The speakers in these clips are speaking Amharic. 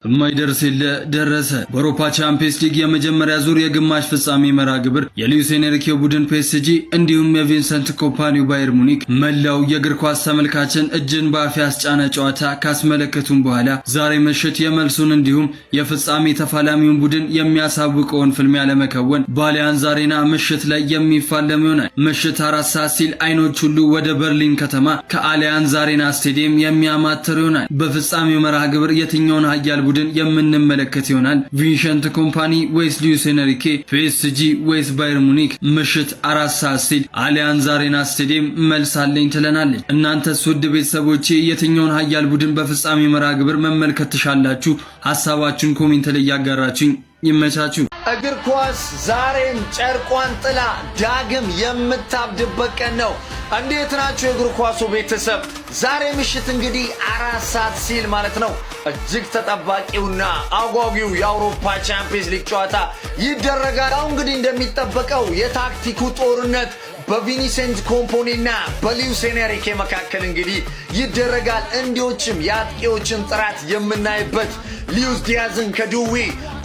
የማይደርስ የለ ደረሰ። በአውሮፓ ቻምፒየንስ ሊግ የመጀመሪያ ዙር የግማሽ ፍጻሜ መርሃ ግብር የሉዊስ ኤንሪኬ ቡድን ፒኤስጂ እንዲሁም የቪንሰንት ኮምፓኒው ባየር ሙኒክ መላው የእግር ኳስ ተመልካችን እጅን በአፍ ያስጫነ ጨዋታ ካስመለከቱም በኋላ ዛሬ ምሽት የመልሱን እንዲሁም የፍጻሜ ተፋላሚውን ቡድን የሚያሳውቀውን ፍልሚያ ለመከወን በአሊያንዝ አሬና ምሽት ላይ የሚፋለም ይሆናል። ምሽት 4 ሰዓት ሲል አይኖች ሁሉ ወደ በርሊን ከተማ ከአሊያንዝ አሬና ስቴዲየም የሚያማትሩ ይሆናል። በፍጻሜው መርሃ ግብር የትኛውን ኃያል ቡድን የምንመለከት ይሆናል? ቪንሰንት ኮምፓኒ ወይስ ሉዊስ ኤንሪኬ? ፒኤስጂ ወይስ ባየር ሙኒክ? ምሽት 4 ሰዓት ሲል አሊያንዝ አሬና ስቴዲየም መልስ አለኝ ትለናለች። እናንተስ ውድ ቤተሰቦቼ የትኛውን ኃያል ቡድን በፍጻሜ መርሃ ግብር መመልከት ትሻላችሁ? ሐሳባችሁን ኮሜንት ላይ ያጋራችሁኝ። ይመቻችሁ። እግር ኳስ ዛሬም ጨርቋን ጥላ ዳግም የምታብድበት ቀን ነው። እንዴት ናችሁ የእግር ኳሱ ቤተሰብ? ዛሬ ምሽት እንግዲህ 4 ሰዓት ሲል ማለት ነው እጅግ ተጠባቂውና አጓጊው የአውሮፓ ቻምፒየንስ ሊግ ጨዋታ ይደረጋል። አሁን እንግዲህ እንደሚጠበቀው የታክቲኩ ጦርነት በቪኒሰንት ኮምፓኒና በሉዊስ ኤንሪኬ መካከል እንግዲህ ይደረጋል። እንዲዎችም የአጥቂዎችን ጥራት የምናይበት ሉዊስ ዲያዝን ከዱዊ፣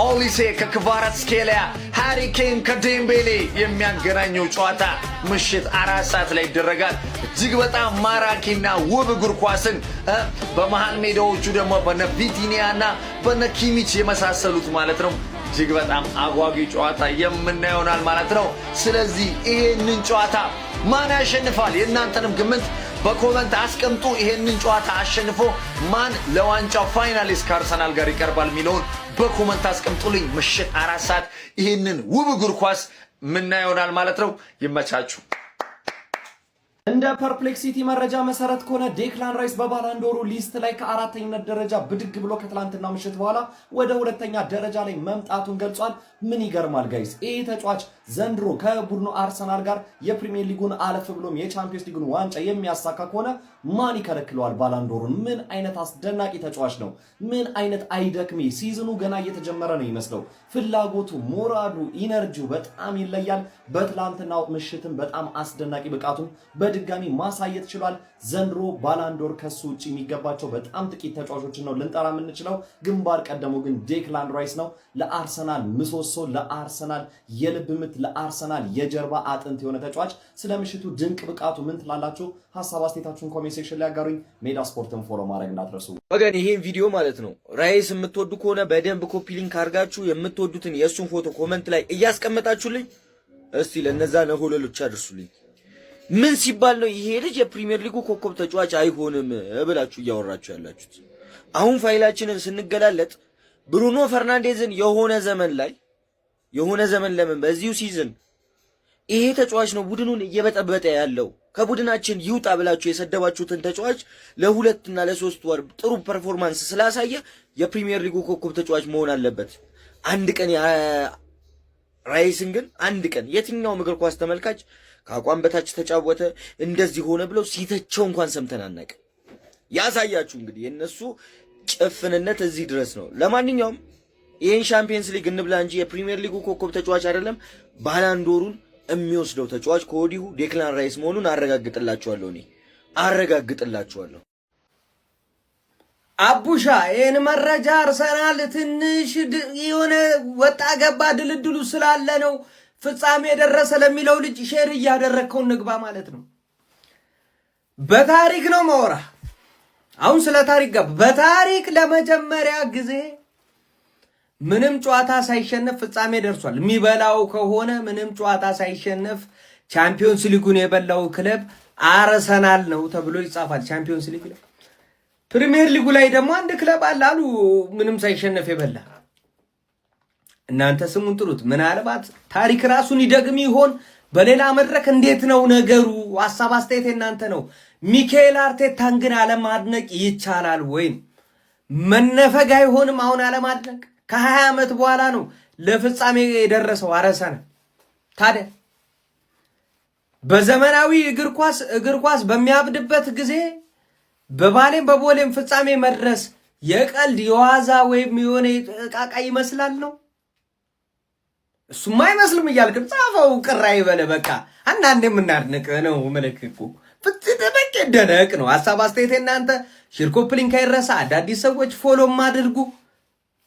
ኦሊሴ ከክቫራትስኬሊያ፣ ሃሪ ኬን ከዴምቤሌ የሚያገናኘው ጨዋታ ምሽት 4 ሰዓት ላይ ይደረጋል። እጅግ በጣም ማራኪና ውብ እግር ኳስን በመሃል ሜዳዎቹ ደግሞ በነ ቪቲኒያና በነ ኪሚች የመሳሰሉት ማለት ነው እጅግ በጣም አጓጊ ጨዋታ የምናየውናል ማለት ነው። ስለዚህ ይሄንን ጨዋታ ማን ያሸንፋል? የእናንተንም ግምት በኮመንት አስቀምጡ። ይሄንን ጨዋታ አሸንፎ ማን ለዋንጫው ፋይናሊስት ከአርሰናል ጋር ይቀርባል የሚለውን በኮመንት አስቀምጡልኝ። ምሽት 4 ሰዓት ይሄንን ውብ እግር ኳስ ምናየውናል ማለት ነው። ይመቻችሁ። እንደ ፐርፕሌክሲቲ መረጃ መሰረት ከሆነ ዴክላን ራይስ በባላንዶሩ ሊስት ላይ ከአራተኝነት ደረጃ ብድግ ብሎ ከትላንትና ምሽት በኋላ ወደ ሁለተኛ ደረጃ ላይ መምጣቱን ገልጿል። ምን ይገርማል ጋይስ? ይህ ተጫዋች ዘንድሮ ከቡድኑ አርሰናል ጋር የፕሪሚየር ሊጉን አለፍ ብሎም የቻምፒየንስ ሊጉን ዋንጫ የሚያሳካ ከሆነ ማን ይከለክለዋል? ባላንዶሩን። ምን አይነት አስደናቂ ተጫዋች ነው! ምን አይነት አይደክሜ! ሲዝኑ ገና እየተጀመረ ነው ይመስለው። ፍላጎቱ፣ ሞራሉ፣ ኢነርጂው በጣም ይለያል። በትላንትናው ምሽትም በጣም አስደናቂ ብቃቱን በድጋሚ ማሳየት ችሏል። ዘንድሮ ባላንዶር ከሱ ውጪ የሚገባቸው በጣም ጥቂት ተጫዋቾችን ነው ልንጠራ የምንችለው። ግንባር ቀደሙ ግን ዴክላን ራይስ ነው። ለአርሰናል ምሰሶ፣ ለአርሰናል የልብ ምት፣ ለአርሰናል የጀርባ አጥንት የሆነ ተጫዋች። ስለ ምሽቱ ድንቅ ብቃቱ ምን ትላላችሁ? ሐሳብ አስተያየታችሁን ኮሜንት ሴክሽን ላይ አጋሩኝ። ሜዳ ስፖርትን ፎሎ ማድረግ እንዳትረሱ ወገን። ይሄን ቪዲዮ ማለት ነው ራይስ የምትወዱ ከሆነ በደንብ ኮፒ ሊንክ አድርጋችሁ የምትወዱትን የእሱን ፎቶ ኮሜንት ላይ እያስቀመጣችሁልኝ እስቲ ለነዛ ነሆለሎች አድርሱልኝ። ምን ሲባል ነው ይሄ ልጅ የፕሪሚየር ሊጉ ኮከብ ተጫዋች አይሆንም ብላችሁ እያወራችሁ ያላችሁት? አሁን ፋይላችንን ስንገላለጥ ብሩኖ ፈርናንዴዝን የሆነ ዘመን ለምን በዚሁ ሲዝን ይሄ ተጫዋች ነው ቡድኑን እየበጠበጠ ያለው ከቡድናችን ይውጣ ብላችሁ የሰደባችሁትን ተጫዋች ለሁለትና ለሶስት ወር ጥሩ ፐርፎርማንስ ስላሳየ የፕሪሚየር ሊጉ ኮከብ ተጫዋች መሆን አለበት። አንድ ቀን ራይስን ግን አንድ ቀን የትኛውም እግር ኳስ ተመልካች ከአቋም በታች ተጫወተ እንደዚህ ሆነ ብለው ሲተቸው እንኳን ሰምተን አናውቅም። ያሳያችሁ እንግዲህ የነሱ ጭፍንነት እዚህ ድረስ ነው። ለማንኛውም ይሄን ቻምፒየንስ ሊግ እንብላ እንጂ የፕሪሚየር ሊጉ ኮከብ ተጫዋች አይደለም ባላንዶሩን የሚወስደው ተጫዋች ከወዲሁ ዴክላን ራይስ መሆኑን አረጋግጥላችኋለሁ። አቡሻ ይህን መረጃ አርሰናል ትንሽ የሆነ ወጣ ገባ ድልድሉ ስላለ ነው ፍጻሜ የደረሰ ለሚለው ልጅ ሼር እያደረግከው ንግባ ማለት ነው። በታሪክ ነው ማወራ። አሁን ስለ ታሪክ ገባ። በታሪክ ለመጀመሪያ ጊዜ ምንም ጨዋታ ሳይሸነፍ ፍጻሜ ደርሷል። የሚበላው ከሆነ ምንም ጨዋታ ሳይሸነፍ ቻምፒዮንስ ሊጉን የበላው ክለብ አርሰናል ነው ተብሎ ይጻፋል። ቻምፒዮንስ ሊግ ላይ ፕሪሚየር ሊጉ ላይ ደግሞ አንድ ክለብ አለ አሉ ምንም ሳይሸነፍ የበላ። እናንተ ስሙን ጥሩት። ምናልባት ታሪክ ራሱን ይደግም ይሆን በሌላ መድረክ? እንዴት ነው ነገሩ? ሐሳብ አስተያየት እናንተ ነው። ሚካኤል አርቴታን ግን አለማድነቅ ይቻላል ወይ? መነፈግ አይሆንም አሁን አለማድነቅ? ከ20 ዓመት በኋላ ነው ለፍጻሜ የደረሰው አርሰናል። ታዲያ በዘመናዊ እግር ኳስ በሚያብድበት ጊዜ በባሌም በቦሌም ፍጻሜ መድረስ የቀልድ የዋዛ ወይም የሆነ ቃቃ ይመስላል ነው? እሱማ አይመስልም እያልክ ጻፈው። ቅራ ይበለ በቃ አንዳንዴ የምናድንቅ ነው ምልክኩ ፍትደበቅ ደነቅ ነው። ሐሳብ አስተያየት እናንተ ሼር ኮፕ ሊንክ አይረሳ። አዳዲስ ሰዎች ፎሎም አድርጉ።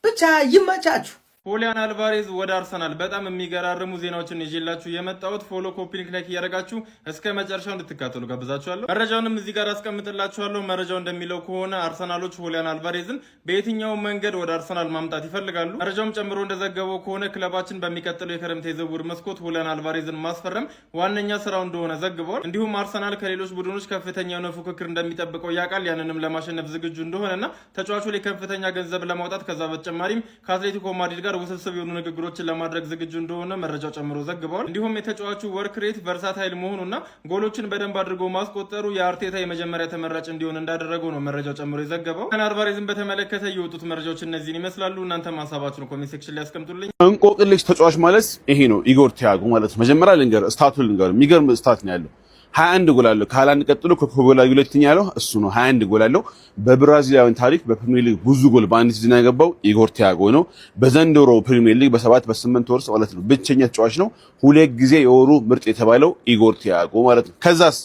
ብቻ ይመቻችሁ። ሁሊያን አልቫሬዝ ወደ አርሰናል በጣም የሚገራርሙ ዜናዎችን ይዤላችሁ የመጣሁት ፎሎ ኮፒ ሊንክ እያደረጋችሁ እስከ መጨረሻው እንድትካተሉ ጋብዛችኋለሁ። መረጃውንም እዚህ ጋር አስቀምጥላችኋለሁ። መረጃው እንደሚለው ከሆነ አርሰናሎች ሁሊያን አልቫሬዝን በየትኛው መንገድ ወደ አርሰናል ማምጣት ይፈልጋሉ። መረጃውም ጨምሮ እንደዘገበው ከሆነ ክለባችን በሚቀጥለው የክረምት የዝውውር መስኮት ሁሊያን አልቫሬዝን ማስፈረም ዋነኛ ስራው እንደሆነ ዘግበዋል። እንዲሁም አርሰናል ከሌሎች ቡድኖች ከፍተኛ የሆነ ፉክክር እንደሚጠብቀው ያውቃል። ያንንም ለማሸነፍ ዝግጁ እንደሆነና ተጫዋቹ ላይ ከፍተኛ ገንዘብ ለማውጣት ከዛ በተጨማሪም ከአትሌቲኮ ማድሪድ ጋር ውስብስብ የሆኑ ንግግሮችን ለማድረግ ዝግጁ እንደሆነ መረጃው ጨምሮ ዘግበዋል። እንዲሁም የተጫዋቹ ወርክ ሬት ቨርሳታይል መሆኑና ጎሎችን በደንብ አድርጎ ማስቆጠሩ የአርቴታ የመጀመሪያ ተመራጭ እንዲሆን እንዳደረገው ነው መረጃው ጨምሮ የዘገበው። አልቫሬዝን በተመለከተ የወጡት መረጃዎች እነዚህን ይመስላሉ። እናንተም ሀሳባችሁን ኮሜንት ሴክሽን ላይ ያስቀምጡልኝ። እንቆቅልሽ ተጫዋች ማለት ይሄ ነው ኢጎር ቲያጎ ማለት ነው። መጀመሪያ ልንገር ስታቱን ልንገር፣ የሚገርም ስታት ነው ያለው 21 ጎል አለው። ከሃላንድ ቀጥሎ ከኮጎላ ሁለተኛ ያለው እሱ ነው። 21 ጎል አለው። በብራዚላዊያን ታሪክ በፕሪሚየር ሊግ ብዙ ጎል በአንድ ሲዝን ያገባው ኢጎር ቲያጎ ነው። በዘንድሮ ፕሪሚየር ሊግ በ7 በ8 ወር ማለት ነው ብቸኛ ተጫዋች ነው። ሁለት ጊዜ የወሩ ምርጥ የተባለው ኢጎር ቲያጎ ማለት ነው። ከዛስ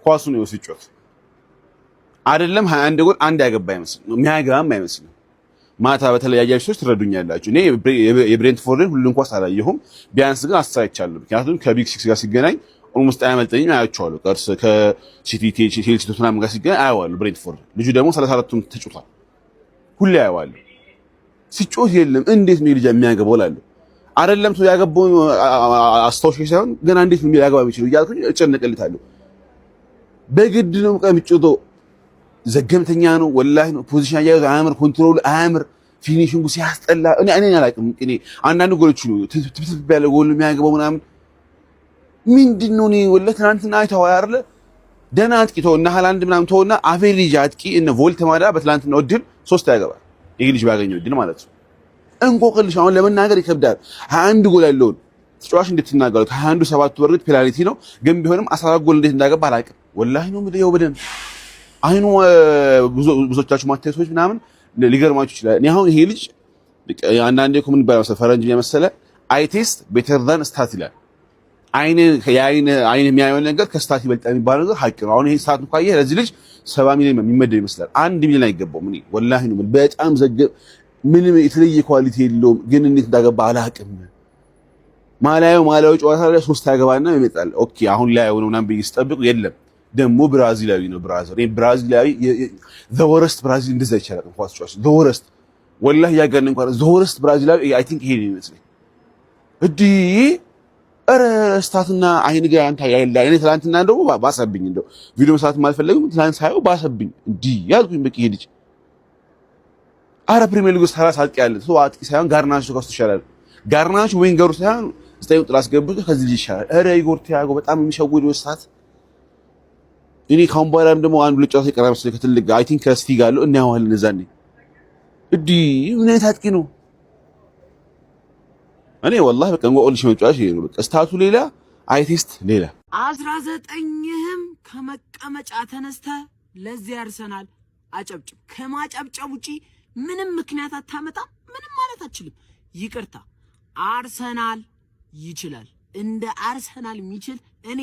ኳሱ ነው ሲጮት አይደለም 21 ጎል አንድ ያገባ አይመስልም፣ የሚያገባም አይመስልም። ማታ በተለያያችሁ ሰዎች ትረዱኛላችሁ። እኔ የብሬንትፎርድን ሁሉን ኳስ አላየሁም፣ ቢያንስ ግን አስተያይቻለሁ። ምክንያቱም ከቢግ ሲክስ ጋር ሲገናኝ ኦልሞስት አያመልጠኝም፣ አያቸዋለሁ። ከርስ ከሲቲ ቼልሲ ቶተንሃም ጋር ሲገናኝ አየዋለሁ። ብሬንትፎርድ ልጁ ደግሞ 34ቱን ተጫውቷል። ሁሌ አየዋለሁ። ሲጮት የለም እንዴት ነው ልጅ የሚያገባው እላለሁ። አይደለም ሰው ያገባው አስታውሽ ሳይሆን ገና እንዴት ነው ያገባ የሚችለው እያልኩኝ እጨነቅልታለሁ። በግድ ነው ቀምጭቶ ዘገምተኛ ነው ወላሂ ነው። ፖዚሽን አያያዙ አያምር፣ ኮንትሮል አያምር፣ ፊኒሺንጉ ሲያስጠላ እኔ አላውቅም። እኔ አንዳንድ ጎሎች ነው ትብትብ ያለ ጎል የሚያገባው ምናምን ምንድነው? እኔ ወላሂ ትናንትና አይተኸው አይደለ ደህና አጥቂ ተውና ሃላንድ ምናምን ተውና አቬሬጅ አጥቂ እነ ቮልተማዳ በትናንትናው እድል 3 ያገባል። ይሄ ልጅ ባገኘው እድል ማለት ነው። እንቆቅልሽ አሁን ለመናገር ይከብዳል። 21 ጎል ያለውን ተጫዋች እንድትናገሩት 21ዱ 7 በርግጥ ፔናልቲ ነው፣ ግን ቢሆንም 14 ጎል እንዴት እንዳገባ አላውቅም። ወላሂ ነው የምልህ በደንብ አይኑ ብዙዎቻችሁ ማታየቶች ምናምን ሊገርማችሁ ይችላል። እኔ አሁን ይሄ ልጅ አንዳንዴ እኮ ምን ይባላል ፈረንጅ የመሰለ አይ ቴስት ቤተር ዳን ስታት ይላል። አይን የሚያየው ነገር ከስታት ይበልጣል የሚባል ነገር ሀቅ ነው። አሁን ይሄ ስታት እንኳን ይሄ ለዚህ ልጅ 70 ሚሊዮን የሚመደብ ይመስላል። 1 ሚሊዮን አይገባውም። እኔ ወላሂ ነው በጣም ዘገብ ምንም የተለየ ኳሊቲ የለውም፣ ግን እንዴት እንዳገባ አላውቅም። ማላየው ጨዋታ ላይ 3 ያገባና ይመጣል። ኦኬ አሁን ላይ ሆኖ ምናምን ብይስጠብቁ የለም ደግሞ ብራዚላዊ ነው። ብራዚላዊ the worst ብራዚል እንደዛ ይቻላል እንኳን ኳስ the worst ወላሂ ያገን እንኳን the worst ብራዚላዊ I think ይሄ ነው ይመስለኝ። እዲ ኧረ ስታትና አይን ጋር አንተ ያይላ እኔ ትላንትና እንደው ባሰብኝ እንደው ቪዲዮ መስራት ማልፈለግም ትላንት ሳይው ባሰብኝ እንዲ ያልኩኝ በቂ ሄድች አረ ፕሪሚየር ሊግ 30 አጥቂ ያለ ሰው አጥቂ ሳይሆን ጋርናቾ ጋር ይሻላል። ጋርናቾ ዊንገሩ ሳይሆን ስታዩ ጥላስ ገብቶ ከዚህ ልጅ ይሻላል። ኧረ ኢጎር ቲያጎ በጣም የሚሸውድ ወስታት እኔ ካሁን በኋላም ደግሞ አንዱ ልጫወት ይቀራል ስለዚህ ከትልቅ አይ ቲንክ ከስቲ ጋር ነው እና ያዋል ነዛኔ እዲ ምን ታጥቂ ነው። እኔ ወላሂ በቃ እንቆቅልሽ መጫወት ይሄ ነው። በቃ ስታቱ ሌላ አይ ቴስት ሌላ 19ም ከመቀመጫ ተነስተ ለዚህ አርሰናል አጨብጭብ። ከማጨብጨብ ውጪ ምንም ምክንያት አታመጣም። ምንም ማለት አትችልም። ይቅርታ አርሰናል ይችላል። እንደ አርሰናል የሚችል እኔ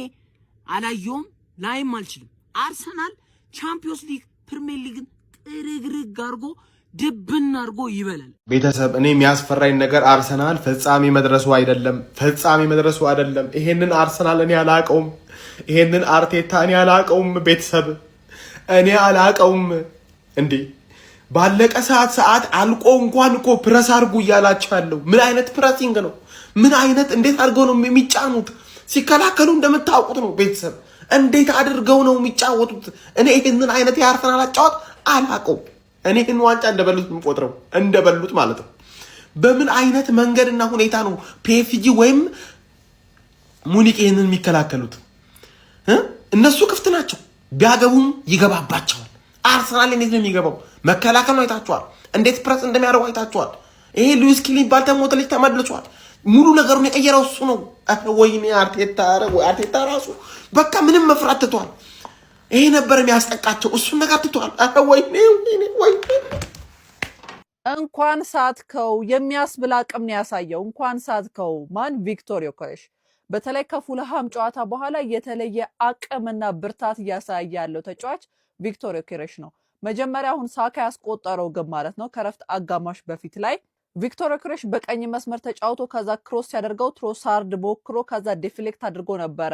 አላየውም ላይም አልችልም። አርሰናል ቻምፒዮንስ ሊግ ፕሪሚየር ሊግን ጥርግርግ አድርጎ ድብን አድርጎ ይበላል። ቤተሰብ እኔ የሚያስፈራኝ ነገር አርሰናል ፍጻሜ መድረሱ አይደለም። ይሄንን አርሰናል እኔ አላቀውም። ይሄንን አርቴታ እኔ አላቀውም። ቤተሰብ እኔ አላቀውም። እንዴ ባለቀ ሰዓት አልቆ እንኳን እኮ ፕረስ አድርጉ እያላችሁ ያለው ምን አይነት ፕረሲንግ ነው? ምን አይነት እንዴት አድርገው ነው የሚጫኑት? ሲከላከሉ እንደምታውቁት ነው ቤተሰብ እንዴት አድርገው ነው የሚጫወቱት? እኔ ይሄንን አይነት የአርሰናል አጫወት አላቀውም። እኔ ይሄን ዋንጫ እንደበሉት የምቆጥረው እንደበሉት ማለት ነው። በምን አይነት መንገድና ሁኔታ ነው ፒኤስጂ ወይም ሙኒክ ይሄንን የሚከላከሉት? እነሱ ክፍት ናቸው፣ ቢያገቡም ይገባባቸዋል። አርሰናል እንዴት ነው የሚገባው? መከላከል ነው አይታችኋል። እንዴት ፕረስ እንደሚያደርጉ አይታችኋል። ይሄ ሉዊስ ኪሊ ባል ተሞተ ልጅ ተመልሷል። ሙሉ ነገሩን የቀየረው እሱ ነው። ወይኔ አርቴታ ራሱ በቃ ምንም መፍራት ትቷል። ይሄ ነበር የሚያስጠቃቸው፣ እሱን ነገር ትቷል። ወይኔ እንኳን ሳትከው የሚያስብል አቅም ነው ያሳየው። እንኳን ሳትከው ማን ቪክቶር ዮኬሬሽ በተለይ ከፉልሃም ጨዋታ በኋላ የተለየ አቅምና ብርታት እያሳየ ያለው ተጫዋች ቪክቶር ዮኬሬሽ ነው። መጀመሪያ አሁን ሳካ ያስቆጠረው ግብ ማለት ነው ከረፍት አጋማሽ በፊት ላይ ቪክቶር ዮኬሬሽ በቀኝ መስመር ተጫውቶ ከዛ ክሮስ ሲያደርገው ትሮሳርድ ሞክሮ ከዛ ዲፍሌክት አድርጎ ነበረ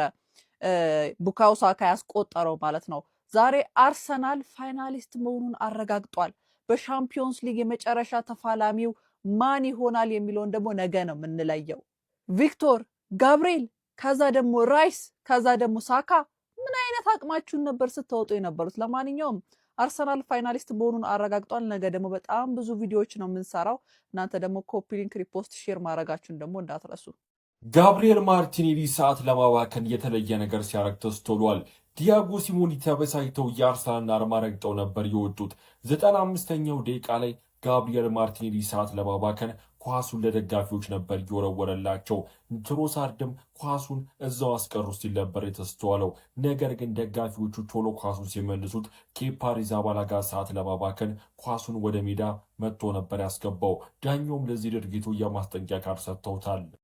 ቡካዮ ሳካ ያስቆጠረው ማለት ነው። ዛሬ አርሰናል ፋይናሊስት መሆኑን አረጋግጧል። በሻምፒዮንስ ሊግ የመጨረሻ ተፋላሚው ማን ይሆናል የሚለውን ደግሞ ነገ ነው የምንለየው። ቪክቶር፣ ጋብሪኤል፣ ከዛ ደግሞ ራይስ፣ ከዛ ደግሞ ሳካ ምን አይነት አቅማችሁን ነበር ስትወጡ የነበሩት? ለማንኛውም አርሰናል ፋይናሊስት መሆኑን አረጋግጧል። ነገ ደግሞ በጣም ብዙ ቪዲዮዎች ነው የምንሰራው። እናንተ ደግሞ ኮፒ ሊንክ፣ ሪፖስት፣ ሼር ማድረጋችሁን ደግሞ እንዳትረሱ። ጋብሪኤል ማርቲኔሊ ሰዓት ለማባከን የተለየ ነገር ሲያደርግ ተስተውሏል። ዲያጎ ሲሞኒ ተበሳጭተው የአርሰናልን አርማ ረግጠው ነበር የወጡት። 95ኛው ደቂቃ ላይ ጋብሪኤል ማርቲኔሊ ሰዓት ለማባከን ኳሱን ለደጋፊዎች ነበር እየወረወረላቸው። ትሮሳርድም ኳሱን እዛው አስቀሩ ሲል ነበር የተስተዋለው። ነገር ግን ደጋፊዎቹ ቶሎ ኳሱን ሲመልሱት ኬፓ አሪዛባላጋ ሰዓት ለማባከን ኳሱን ወደ ሜዳ መጥቶ ነበር ያስገባው። ዳኛውም ለዚህ ድርጊቱ የማስጠንቀቂያ ካርድ ሰጥተውታል።